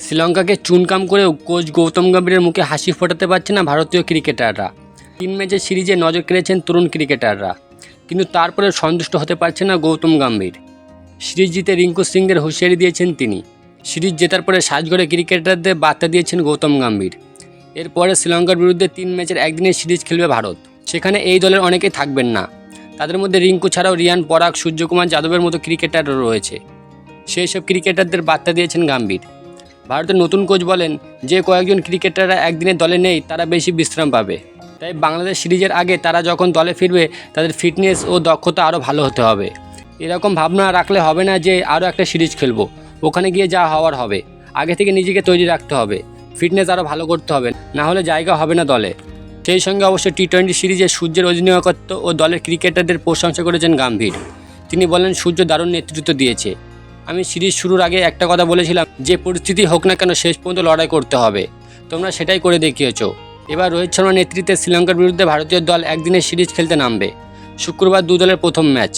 শ্রীলঙ্কাকে চুনকাম করেও কোচ গৌতম গম্ভীরের মুখে হাসি ফোটাতে পারছে না ভারতীয় ক্রিকেটাররা। 3 ম্যাচের সিরিজে নজর কেড়েছেন তরুণ ক্রিকেটাররা, কিন্তু তারপরে সন্তুষ্ট হতে পারছে না গৌতম গম্ভীর। সিরিজ জিতে রিঙ্কু সিংদের হুঁশিয়ারি দিয়েছেন তিনি। সিরিজ জেতার পরে সাজঘরে ক্রিকেটারদের বার্তা দিয়েছেন গৌতম গম্ভীর। এরপরে শ্রীলঙ্কার বিরুদ্ধে 3 ম্যাচের একদিনের সিরিজ খেলবে ভারত। সেখানে এই দলের অনেকেই থাকবেন না। তাদের মধ্যে রিঙ্কু ছাড়াও রিয়ান পরাগ, সূর্যকুমার যাদবের মতো ক্রিকেটারও রয়েছে। সেই সব ক্রিকেটারদের বার্তা দিয়েছেন গম্ভীর। ভারতের নতুন কোচ বলেন, যে কয়েকজন ক্রিকেটাররা একদিনের দলে নেই তারা বেশি বিশ্রাম পাবে। তাই বাংলাদেশ সিরিজের আগে তারা যখন দলে ফিরবে তাদের ফিটনেস ও দক্ষতা আরও ভালো হতে হবে। এরকম ভাবনা রাখলে হবে না যে আরও একটা সিরিজ খেলবো, ওখানে গিয়ে যা হওয়ার হবে। আগে থেকে নিজেকে তৈরি রাখতে হবে, ফিটনেস আরও ভালো করতে হবে, না হলে জায়গা হবে না দলে। সেই সঙ্গে অবশ্য টি-20 সিরিজে সূর্যের অধিনায়কত্ব ও দলের ক্রিকেটারদের প্রশংসা করেছেন গম্ভীর। তিনি বলেন, সূর্য দারুণ নেতৃত্ব দিয়েছে। আমি সিরিজ শুরুর আগে একটা কথা বলেছিলাম, যে পরিস্থিতি হোক না কেন শেষ পর্যন্ত লড়াই করতে হবে। তোমরা সেটাই করে দেখিয়েছ। এবার রোহিত শর্মার নেতৃত্বে শ্রীলঙ্কার বিরুদ্ধে ভারতীয় দল একদিনের সিরিজ খেলতে নামবে। শুক্রবার 2 দলের প্রথম ম্যাচ।